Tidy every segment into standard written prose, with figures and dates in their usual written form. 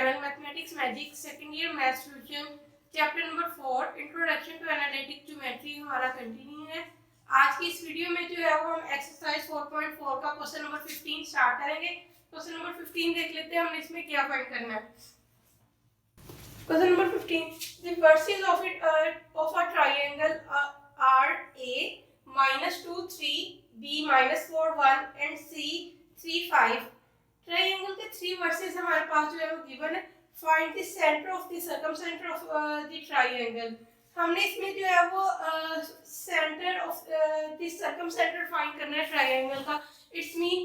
11 mathematics magic second year maths tuition chapter number 4 introduction to analytic geometry हमारा continue है। आज की इस वीडियो में जो है वो हम एक्सरसाइज 4.4 का क्वेश्चन नंबर 15 स्टार्ट करेंगे। क्वेश्चन नंबर 15 देख लेते हैं हमने इसमें क्या फाइंड करना है। Question number 15, the vertices of a triangle are A -2 3 b -4 1 and c 3 5। Triangle के 3 वर्सेस हमारे पास जो है वो गिवन है। Find the centre of the circumcentre of the triangle. हमने इसमें जो है वो centre of the circumcentre find करना है ट्रायंगल का। इट्स मीन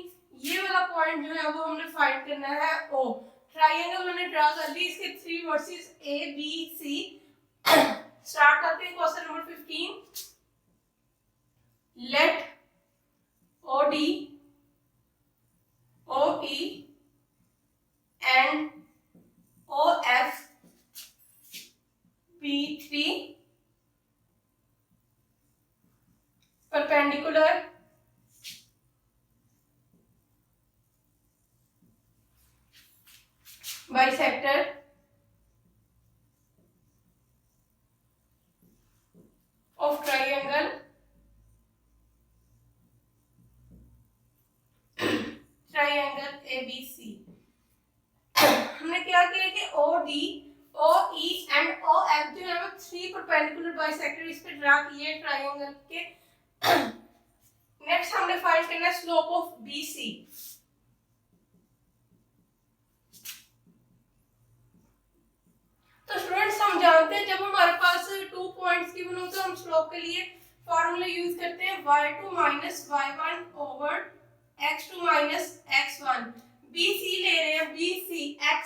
ये वाला पॉइंट जो है वो हमने फाइंड करना है ओ। ट्रायंगल मैंने ड्रा कर ली, इसके 3 vertices A B C. Start करते हैं question number 15। Let OD OE and OF be 3 perpendicular bisector of triangle ABC। हमने क्या किया कि OD OE एंड OF जो है वो 3 परपेंडिकुलर बाइसेक्टर इस पे ड्रा किए ट्रायंगल के। नेक्स्ट हमने फाइंड करना है स्लोप ऑफ BC। तो स्टूडेंट्स हम जानते हैं जब हमारे पास 2 पॉइंट्स गिवन हो तो हम स्लोप के लिए फार्मूला यूज करते हैं y2 - y1 over x2 - x1। BC ले रहे हैं, BC x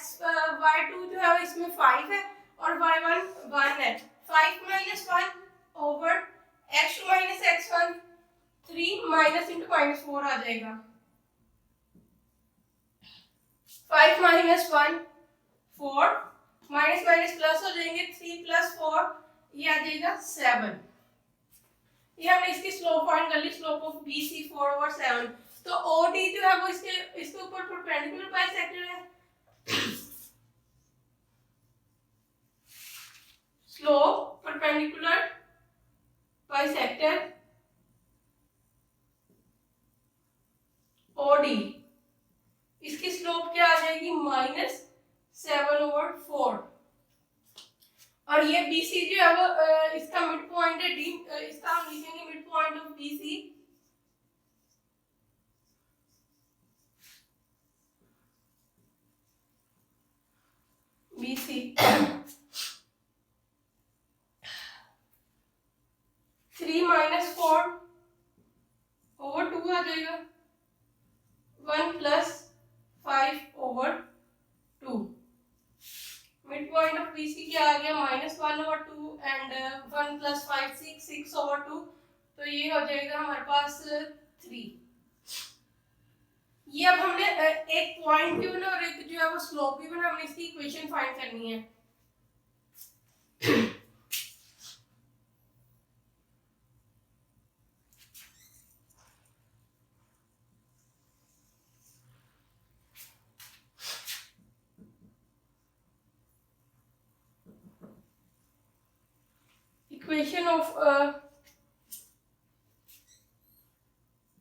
y2 जो है इसमें 5 है और y1 1 है। 5 - 1 over x2 - x1 3 minus into -4 आ जाएगा। 5 - 1 4 माइनस माइनस प्लस हो जाएंगे, 3 + 4 ये आ जाएगा 7। ये हमने इसकी स्लोप फाइंड कर ली, स्लोप ऑफ BC 4 ओवर 7। तो OD जो है वो इसके ऊपर परपेंडिकुलर बाइसेक्टर है। स्लोप परपेंडिकुलर बाइसेक्टर OD, इसकी स्लोप क्या आ जाएगी -7 ओवर 4। और ये BC जो है वो इसका मिड पॉइंट है D, इसका हम लिखेंगे mid point of BC। BC 3 - 4 over 2 आ जाएगा। 1 + 5 over 2। Mid point of BC क्या आ गया -1 ओवर 2 एंड 1 + 5 6 ओवर 2। तो ये हो जाएगा हमारे पास 3। ये अब हमने एक पॉइंट गिवन और एक जो है वो स्लोप गिवन, हमने इसकी इक्वेशन फाइंड करनी है। Equation of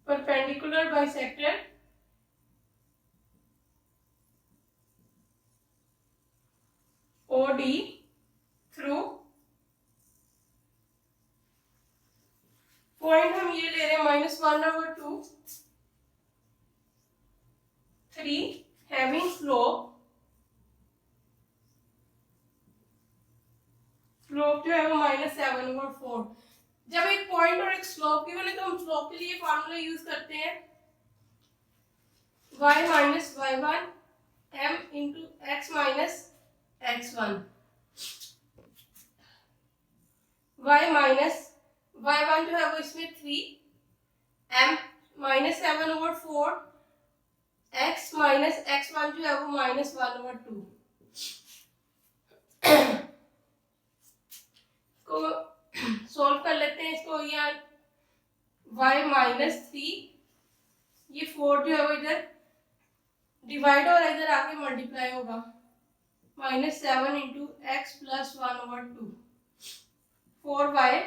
perpendicular bisector OD through point हम ये ले रहे हैं -1 ओवर 2 3 हैविंग स्लोप जो है वो -7 ओवर 4। जब एक पॉइंट और एक स्लोप गिवन है तो हम स्लोप के लिए फार्मूला यूज करते हैं y - y1 m into x - x1। y1 जो है वो इसमें 3 m -7 ओवर 4 x - x1 जो है वो -1 ओवर 2। को सॉल्व कर लेते हैं इसको। यहाँ y -3 ये 4 जो है वो इधर डिवाइड और इधर आके मल्टीप्लाई होगा। -7 into x plus 1/2। 4y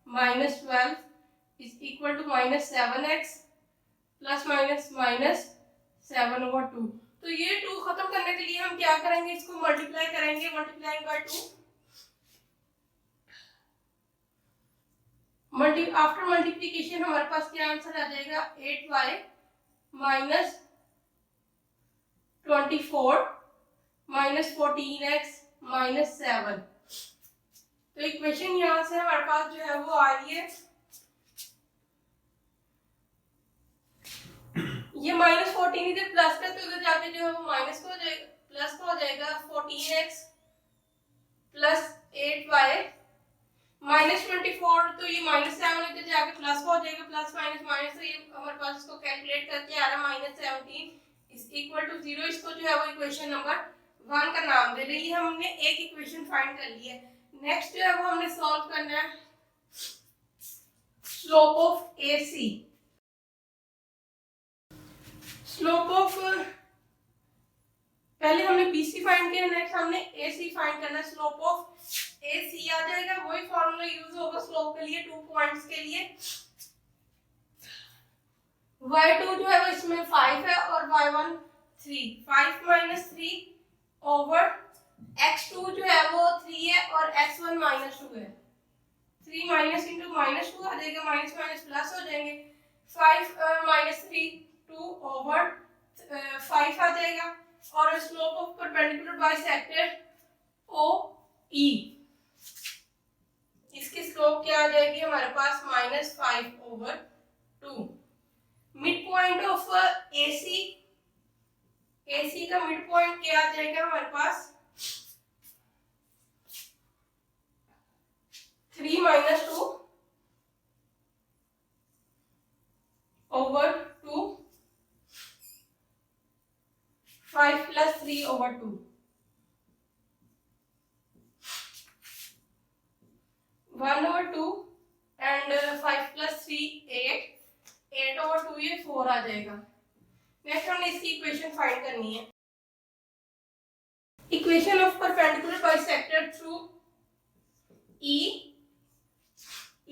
-12 is equal to -7x plus -7/2। तो ये 2 खत्म करने के लिए हम क्या करेंगे, इसको मल्टीप्लाई करेंगे, मल्टीप्लाइंग बाय 2। आफ्टर मल्टीप्लीकेशन हमारे पास क्या आंसर आ जाएगा, 8y -24 -14x -7। तो इक्वेशन यहाँ से हमारे पास जो है वो आ रही है, ये -14 इधर प्लस का, तो उधर जाके जो है वो माइनस का हो जाएगा, प्लस का हो जाएगा। 14x प्लस 8y -24, तो ये -7 इधर जाके प्लस का हो जाएगा, प्लस माइनस माइनस, तो ये हमारे पास इसको कैलकुलेट करके आ रहा है -17 इज इक्वल टू 0। इसको जो है वो इक्वेशन नंबर 1 का नाम दे रही है। हमने एक इक्वेशन फाइंड कर ली है। नेक्स्ट जो है वो हमने सॉल्व करना है slope of AC। Slope of, पहले हमने BC फाइंड किया, नेक्स्ट हमने AC फाइंड करना है। स्लोप ऑफ AC आ जाएगा, वही फॉर्मूला यूज होगा स्लोप के लिए 2 पॉइंट्स के लिए। y2 जो है वो इसमें 5 है और y1 3। 5 - 3 ओवर x2 जो है वो 3 है और x1 -2 है। 3 माइनस इंटू -2 आ जाएगा, माइनस माइनस प्लस हो जाएंगे। 5 - 3 2 ओवर 5 आ जाएगा। और slope of perpendicular bisector OE, इसकी स्लोप क्या आ जाएगी हमारे पास, -5/2। मिड पॉइंट ऑफ AC का मिड पॉइंट क्या आ जाएगा हमारे पास, 3 - 2 ओवर 2, 5 + 3 ओवर 2। 1/2 एंड 5 + 3 8 ओवर 2, ये 4 आ जाएगा। नेक्स्ट हमने इसकी इक्वेशन फाइंड करनी है। Equation of perpendicular bisector through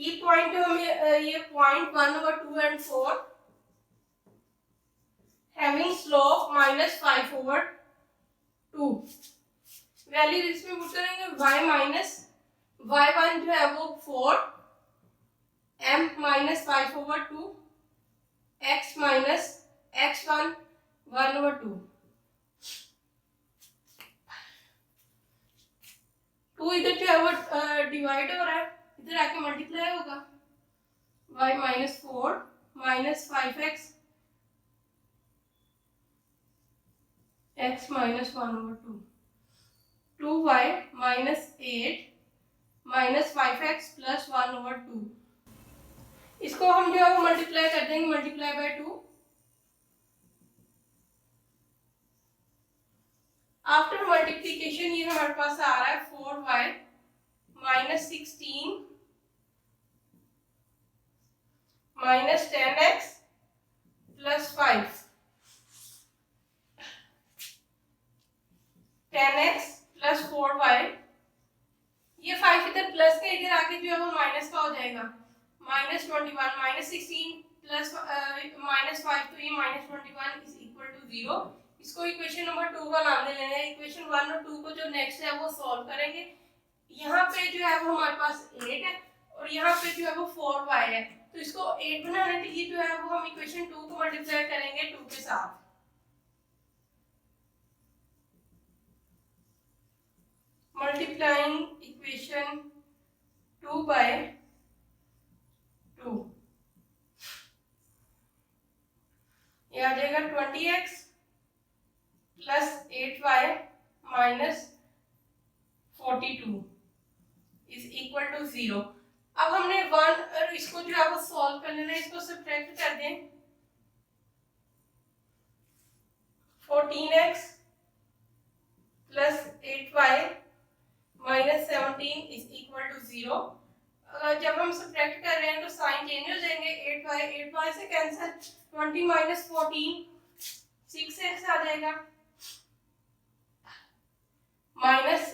E point हमें ये point 1/2 and 4 having slope -5/2। Value इसमें पुट करेंगे, y1 जो है वो 4, m -5/2, x -x1 1/2। 2 इधर जो है वो डिवाइड हो रहा है, इधर आके मल्टीप्लाई होगा। y -4 -5x x -1/2। 2y -8 -5x + 1/2। इसको हम जो है वो मल्टीप्लाई कर देंगे, मल्टीप्लाई बाय 2। आफ्टर मल्टीप्लिकेशन ये हमारे पास आ रहा है 4y -16 -10x + 5। 10x + 4y, ये 5 इधर प्लस का, इधर आके जो है वो माइनस का हो जाएगा। -21 -16 प्लस -5, तो ये -21 इज इक्वल टू 0। इसको इक्वेशन नंबर 2 का नाम दे लेना है। इक्वेशन 1 और 2 को जो नेक्स्ट है वो सॉल्व करेंगे। यहाँ पे जो है वो हमारे पास 8 है और यहाँ पे जो है वो 4y है। तो इसको 8 बनाने के लिए जो है वो हम इक्वेशन 2 को मल्टीप्लाई करेंगे 2 के साथ। मल्टीप्लाइंग इक्वेशन 2 बाय 2, ये आ जाएगा 20x + 8y -42 is equal to 0। अब हमने 1 और इसको जो है वो सॉल्व कर लेना है, इसको सब्ट्रैक्ट कर दें। 14x + 8y -17 is equal to 0। जब हम सब्ट्रैक्ट कर रहे हैं तो साइन चेंज हो जाएंगे। 8y से कैंसिल, 20 - 14 6x आ जाएगा, माइनस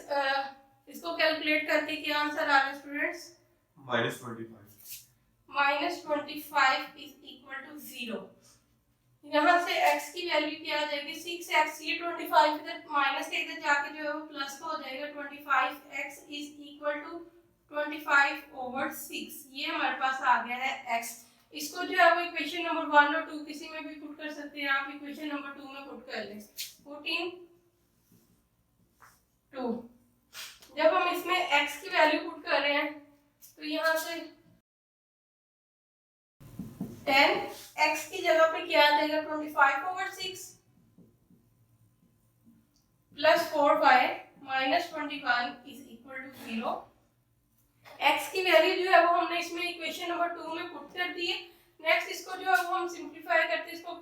इसको कैलकुलेट करके क्या आंसर आ रहा है स्टूडेंट्स? -25 is equal to 0। यहाँ से x की वैल्यू क्या आ जाएगी? 6x। ये 25 इधर माइनस के इधर जाके जो है वो प्लस का हो जाएगा। 25x is equal to 25/6। ये हमारे पास आ गया है x। इसको जो है वो इक्वेशन नंबर 1 और 2 किसी में भी पुट कर सकते हैं। आप इक्वेशन नंबर 2 में पुट कर लें। 14 2। जब हम इसमें x की वैल्यू पुट कर रहे हैं तो यहाँ से 10x की जगह पे क्या आ जाएगा? 25/6 plus 4y minus 21 is equal to 0। x की वैल्यू जो है वो हमने इसमें इक्वेशन नंबर 2 में पुट कर दी है। नेक्स्ट इसको जो है वो हम सिंपलीफाई करते हैं। इसको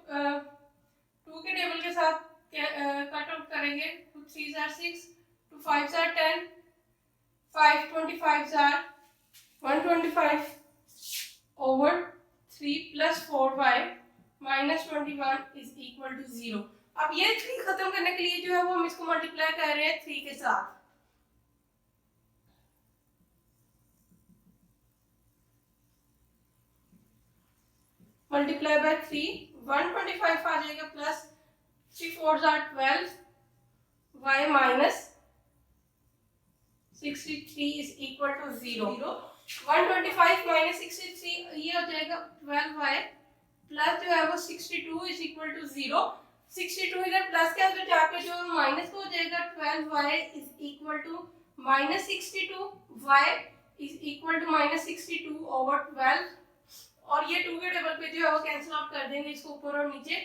2 के टेबल के साथ कट आउट करेंगे। 2 3 are 6, 2 5 are 10, 5 25 are 125/3 plus 4y minus 21 is equal to 0। अब ये 3 खत्म करने के लिए जो है वो हम इसको मल्टीप्लाई कर रहे हैं 3 के साथ। मल्टीप्लाई बाय 3, 125 आ जाएगा plus 3 4s are 12, y minus 63 is equal to 0। 125 minus 63 ये हो जाएगा 12y प्लस जो है वो 62 इज इक्वल टू 0। 62 इधर प्लस के अंदर जाके जो माइनस हो जाएगा। 12y is equal to minus 62, y is equal to minus 62/12। और ये 2 के टेबल पे जो है वो कैंसिल आउट कर देंगे इसको ऊपर और नीचे।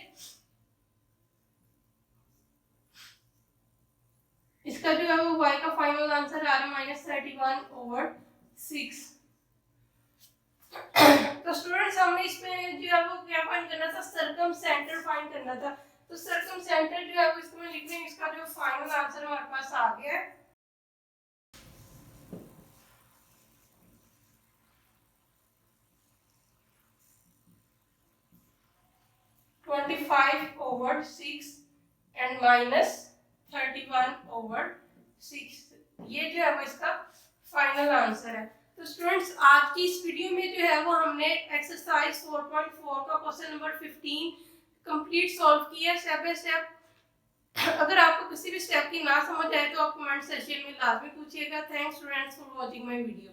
इसका जो है वो y का फाइनल आंसर आ रहा है -31/6। तो स्टूडेंट्स हमने इसमें जो है वो क्या फाइंड करना था? सर्कम सेंटर फाइंड करना था। तो सर्कम सेंटर जो है वो इसको मैं लिख रही हूँ। इसका जो फाइनल आंसर हमारे पास आ गया है। (25/6) एंड -31/6। ये जो है वो इसका फाइनल आंसर है। तो स्टूडेंट्स आज की इस वीडियो में जो है वो हमने एक्सरसाइज 4.4 का क्वेश्चन नंबर 15 कंप्लीट सॉल्व किया स्टेप बाय स्टेप। अगर आपको किसी भी स्टेप की ना समझ आए तो आप कमेंट सेक्शन में लाजमी पूछिएगा। Thanks students for watching my video.